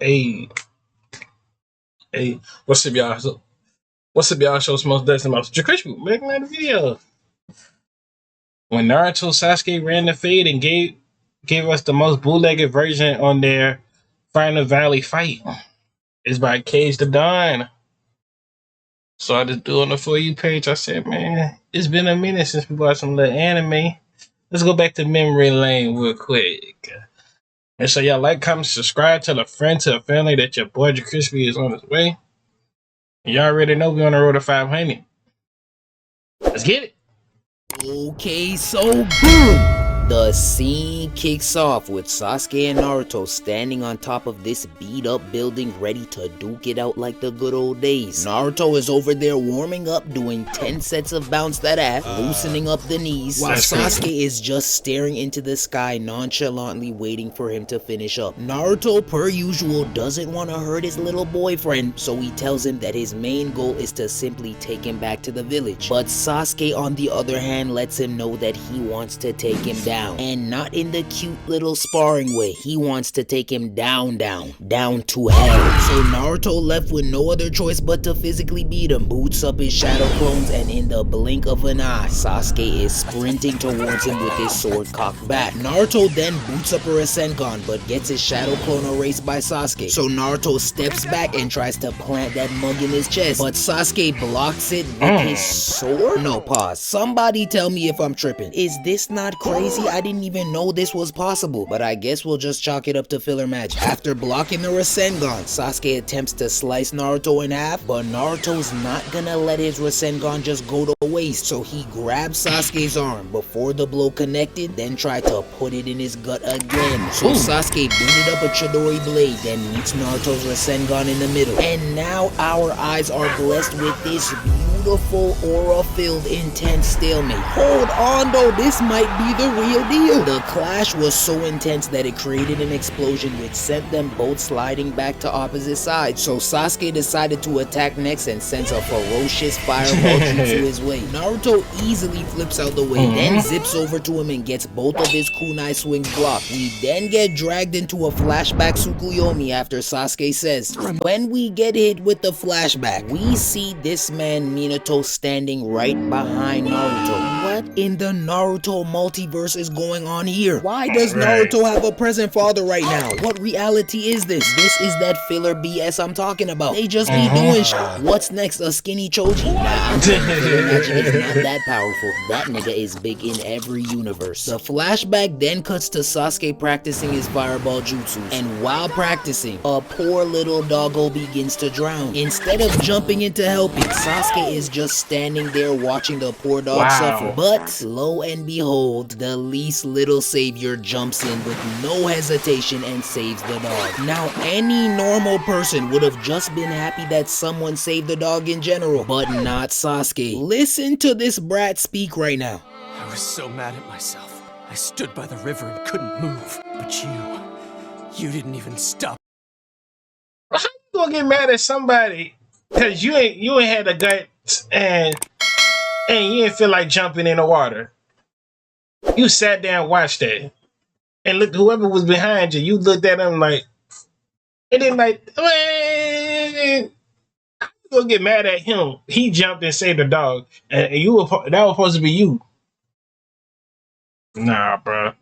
Hey, hey, what's up, y'all? What's up, y'all? Show Smoke Dust and Mouse. Crispy, making that video. When Naruto Sasuke ran the fade and gave us the most bootlegged version on their Final Valley fight. It's by Cage the Dawn. So I just do on the For You page. I said, man, it's been a minute since we watched some little anime. Let's go back to memory lane real quick. And so y'all like, comment, subscribe, tell a friend, tell a family that your boy Crispy is on his way. Y'all already know we on the road to 500. Let's get it. Okay, so boom! The scene kicks off with Sasuke and Naruto standing on top of this beat up building ready to duke it out like the good old days. Naruto is over there warming up, doing 10 sets of bounce that ass, loosening up the knees, while Sasuke is just staring into the sky nonchalantly waiting for him to finish up. Naruto, per usual, doesn't want to hurt his little boyfriend, so he tells him that his main goal is to simply take him back to the village. But Sasuke, on the other hand, lets him know that he wants to take him down. And not in the cute little sparring way. He wants to take him down to hell. So Naruto, left with no other choice but to physically beat him, boots up his shadow clones, and in the blink of an eye, Sasuke is sprinting towards him with his sword cocked back. Naruto then boots up a Rasengan, but gets his shadow clone erased by Sasuke. So Naruto steps back and tries to plant that mug in his chest, but Sasuke blocks it with his sword? No, pause. Somebody tell me if I'm tripping. Is this not crazy? I didn't even know this was possible, but I guess we'll just chalk it up to filler magic. After blocking the Rasengan, Sasuke attempts to slice Naruto in half, but Naruto's not gonna let his Rasengan just go to waste, so he grabs Sasuke's arm before the blow connected, then tried to put it in his gut again. So Sasuke booted up a Chidori blade, then meets Naruto's Rasengan in the middle. And now our eyes are blessed with this beautiful aura-filled intense stalemate. Hold on though, this might be the real deal. The clash was so intense that it created an explosion which sent them both sliding back to opposite sides. So Sasuke decided to attack next and sends a ferocious fireball jutsu his way. Naruto easily flips out the way, then zips over to him and gets both of his kunai swings blocked. We then get dragged into a flashback Tsukuyomi after Sasuke says, when we get hit with the flashback, we see this man Minato standing right behind Naruto. What in the Naruto multiverse is going on here? Why does Naruto have a present father right now? What reality is this? This is that filler BS I'm talking about. They just be doing shit. What's next? A skinny Choji? Nah, filler magic is not that powerful. That nigga is big in every universe. The flashback then cuts to Sasuke practicing his fireball jutsu, and while practicing, a poor little doggo begins to drown. Instead of jumping in to helping, Sasuke is just standing there watching the poor dog suffer. But lo and behold, the least little savior jumps in with no hesitation and saves the dog. Now, any normal person would have just been happy that someone saved the dog in general, but not Sasuke. Listen to this brat speak right now. I was so mad at myself. I stood by the river and couldn't move. But you didn't even stop. How you gonna get mad at somebody because you ain't had the guts and you didn't feel like jumping in the water? You sat there and watched that, and looked, whoever was behind you, you looked at them like, and then like, man, how you gonna get mad at him? He jumped and saved the dog, and that was supposed to be you. Nah, bro.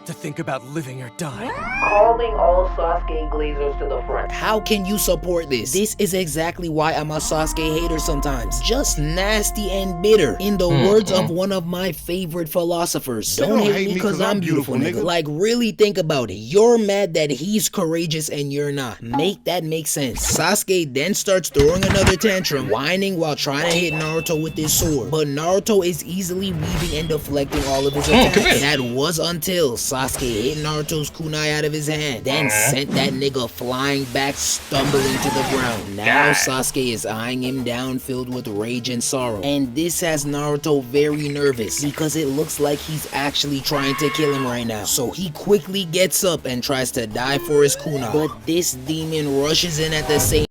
To think about living or dying. Calling all Sasuke Glazers to the front. How can you support this? This is exactly why I'm a Sasuke hater sometimes. Just nasty and bitter. In the words of one of my favorite philosophers, don't hate me because I'm beautiful, nigga. Like, really think about it. You're mad that he's courageous and you're not. Make that make sense. Sasuke then starts throwing another tantrum, whining while trying to hit Naruto with his sword. But Naruto is easily weaving and deflecting all of his attacks. That was until Sasuke hit Naruto's kunai out of his hand, then sent that nigga flying back, stumbling to the ground. Now Sasuke is eyeing him down, filled with rage and sorrow. And this has Naruto very nervous, because it looks like he's actually trying to kill him right now. So he quickly gets up and tries to die for his kunai. But this demon rushes in at the same.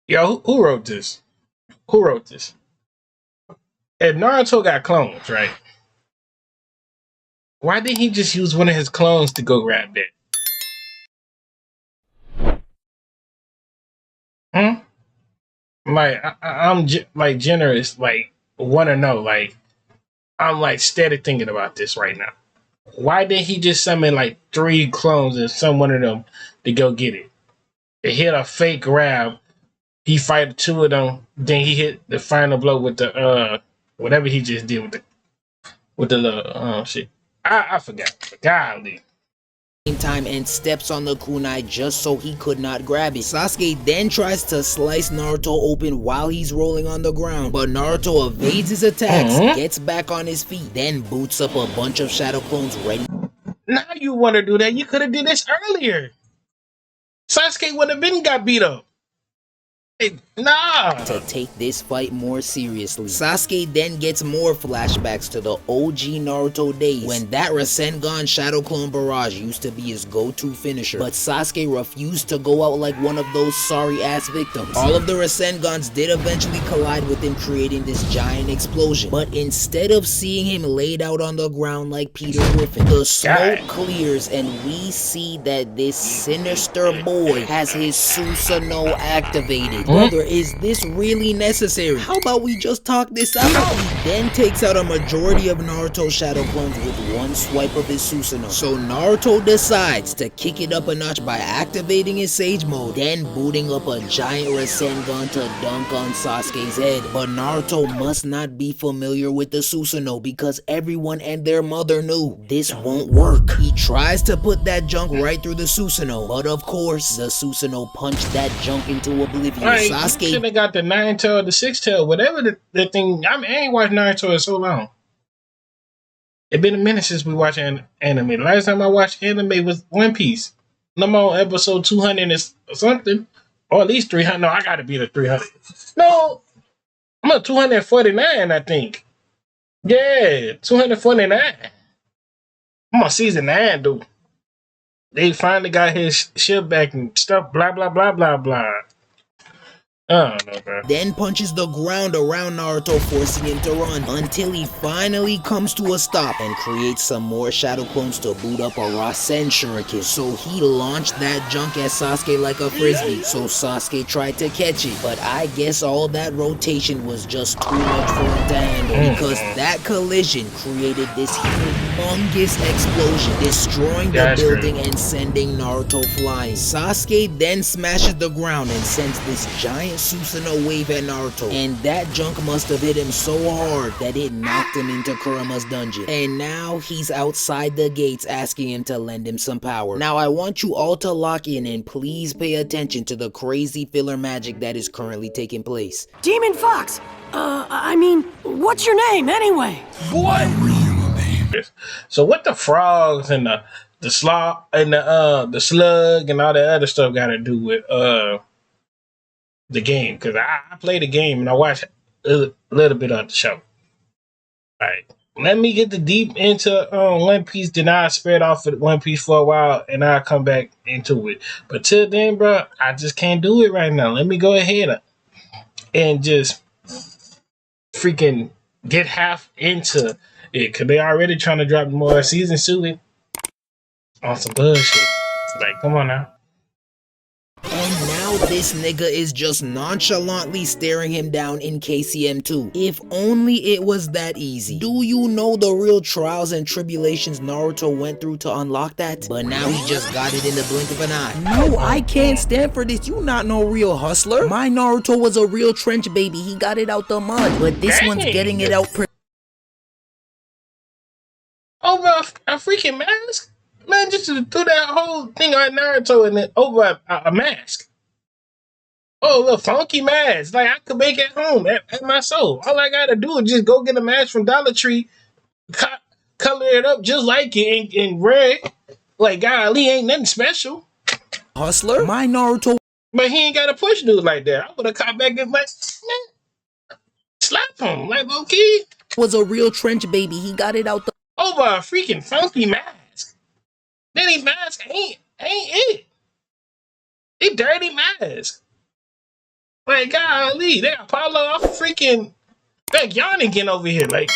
Yo, who wrote this? Who wrote this? If Naruto got clones, right? Why didn't he just use one of his clones to go grab that? Like I'm like generous. Like want to know. Like I'm like steady thinking about this right now. Why did he just summon like 3 clones and send one of them to go get it? It hit a fake grab. He fight 2 of them. Then he hit the final blow with the whatever he just did with the little shit. I forgot. Golly. Time and steps on the kunai just so he could not grab it. Sasuke then tries to slice Naruto open while he's rolling on the ground, but Naruto evades his attacks, gets back on his feet, then boots up a bunch of shadow clones ready. Now you want to do that? You could have did this earlier. Sasuke would have been got beat up. Nah. To take this fight more seriously. Sasuke then gets more flashbacks to the OG Naruto days when that Rasengan Shadow Clone Barrage used to be his go-to finisher, but Sasuke refused to go out like one of those sorry-ass victims. All of the Rasengans did eventually collide with him, creating this giant explosion, but instead of seeing him laid out on the ground like Peter Griffin, the smoke clears and we see that this sinister boy has his Susanoo activated. Brother, is this really necessary? How about we just talk this out? He then takes out a majority of Naruto's shadow clones with one swipe of his Susanoo. So Naruto decides to kick it up a notch by activating his Sage Mode, then booting up a giant Rasengan to dunk on Sasuke's head. But Naruto must not be familiar with the Susanoo because everyone and their mother knew this won't work. He tries to put that junk right through the Susanoo, but of course, the Susanoo punched that junk into oblivion. Sasuke should have got the 9-tail, the 6-tail, whatever the thing. I ain't watched Naruto in so long. It's been a minute since we watched anime. The last time I watched anime was One Piece. I'm on episode 200 or something, or at least 300. No, I gotta be the 300. No, I'm on 249, I think. Yeah, 249. I'm on season 9, dude. They finally got his ship back and stuff. Blah blah blah blah blah. Oh, no, bro. Then punches the ground around Naruto, forcing him to run until he finally comes to a stop and creates some more shadow clones to boot up a Rasen Shuriken. So he launched that junk at Sasuke like a frisbee. So Sasuke tried to catch it, but I guess all that rotation was just too much for him to handle because that collision created this humongous explosion, destroying the building and sending Naruto flying. Sasuke then smashes the ground and sends this giant Susanoo wave at Naruto, and that junk must have hit him so hard that it knocked him into Kurama's dungeon. And now he's outside the gates asking him to lend him some power. Now I want you all to lock in and please pay attention to the crazy filler magic that is currently taking place. Demon Fox! I mean, what's your name anyway? What? So what the frogs and the slug and the slug and all that other stuff got to do with the game? Because I played the game and I watched a little bit of the show. Alright, let me get the deep into One Piece. Then I spread off of One Piece for a while and I'll come back into it. But till then, bro, I just can't do it right now. Let me go ahead and just freaking get half into it, because they already trying to drop more seasons to it on some bullshit. Like, come on now. And now this nigga is just nonchalantly staring him down in KCM2. If only it was that easy. Do you know the real trials and tribulations Naruto went through to unlock that? But now he just got it in the blink of an eye. No, I can't stand for this. You not no real hustler. My Naruto was a real trench baby. He got it out the mud. But this one's getting it out over a freaking mask? Man, just to do that whole thing on Naruto and then over a mask. Oh, a little funky mask. Like I could make at home at my soul. All I gotta do is just go get a mask from Dollar Tree, color it up just like it in red. Like, golly, ain't nothing special. Hustler? My Naruto. But he ain't got to push dude like that. I would have caught back and like, slap him. Like, okay. Was a real trench baby. He got it out the over a freaking funky mask. Then he mask ain't it. He dirty mask. Like, golly, they got Paulo off freaking Heck, y'all ain't getting over here. Like,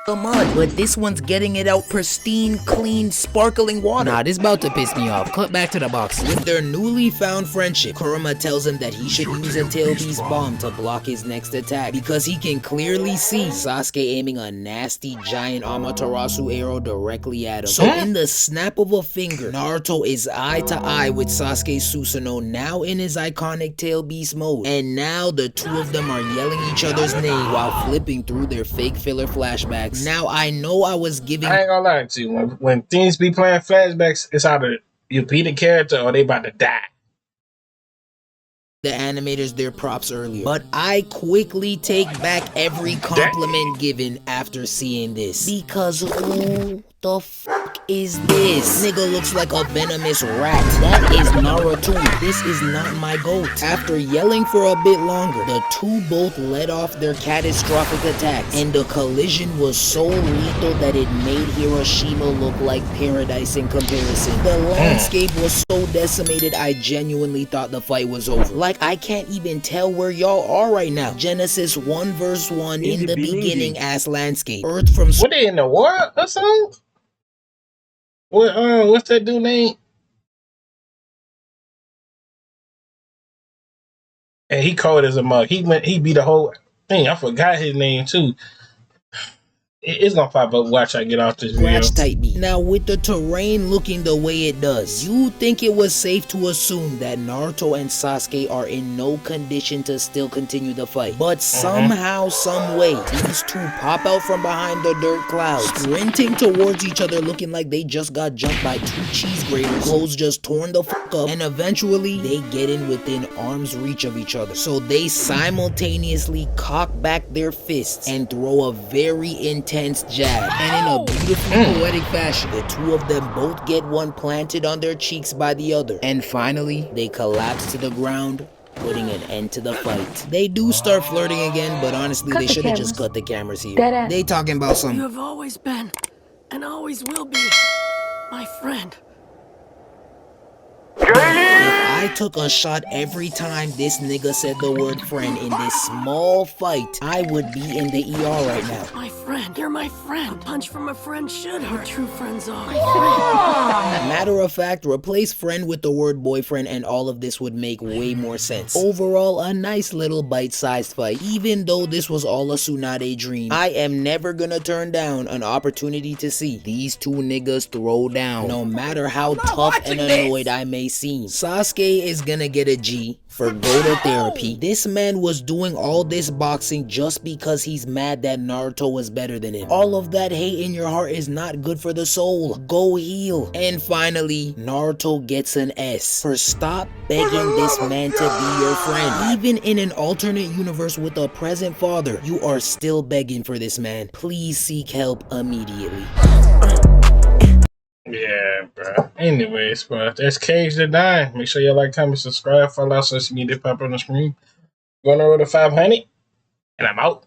the mud, but this one's getting it out pristine, clean, sparkling water. Nah, this about to piss me off. Cut back to the box. With their newly found friendship, Kurama tells him that he should use a tail beast bomb to block his next attack because he can clearly see Sasuke aiming a nasty giant Amaterasu arrow directly at him. So in the snap of a finger, Naruto is eye to eye with Sasuke Susanoo, now in his iconic tail beast mode. And now the two of them are yelling each other's name while flipping through their fake filler flashbacks. Now I know I was giving— I ain't gonna lie to you. When things be playing flashbacks, it's either you beat a character or they about to die. the animators their props earlier, but I quickly take back every compliment given after seeing this, because who the f is this? Nigga looks like a venomous rat. That is Naruto. This is not my goat. After yelling for a bit longer, the two both let off their catastrophic attacks, and the collision was so lethal that it made Hiroshima look like paradise in comparison. The landscape was so decimated I genuinely thought the fight was over. Like, I can't even tell where y'all are right now. Genesis 1 verse 1 in the beginning ass landscape. Earth from— What, they in the war or something? What's that dude name? And he cold as a mug. He beat the whole thing. I forgot his name too. It's gonna pop up. Watch I get off this video. Type B. Now, with the terrain looking the way it does, you think it was safe to assume that Naruto and Sasuke are in no condition to still continue the fight. But somehow, some way, these two pop out from behind the dirt clouds, sprinting towards each other looking like they just got jumped by two cheese graters, clothes just torn the fuck up, and eventually they get in within arm's reach of each other. So they simultaneously cock back their fists and throw a very intense jab, and in a beautifully poetic fashion, the two of them both get one planted on their cheeks by the other, and finally they collapse to the ground, putting an end to the fight. They do start flirting again, but honestly they should have just cut the cameras here. They talking about some— You have always been, and always will be, my friend. If I took a shot every time this nigga said the word friend in this small fight, I would be in the ER right now. My friend, you're my friend. A punch from a friend should hurt. True friends are. Matter of fact, replace friend with the word boyfriend and all of this would make way more sense. Overall, a nice little bite-sized fight. Even though this was all a Tsunade dream, I am never gonna turn down an opportunity to see these two niggas throw down, no matter how tough and annoyed I may seem. Sasuke is gonna get a G for go to therapy. This man was doing all this boxing just because he's mad that Naruto was better than him. All of that hate in your heart is not good for the soul. Go heal. And finally, Naruto gets an S for stop begging this man to be your friend. Even in an alternate universe with a present father, you are still begging for this man. Please seek help immediately. Yeah, bro. Anyways, bro, that's Cage the Nine. Make sure you like, comment, subscribe, follow our social media pop on the screen. Going over to 500, and I'm out.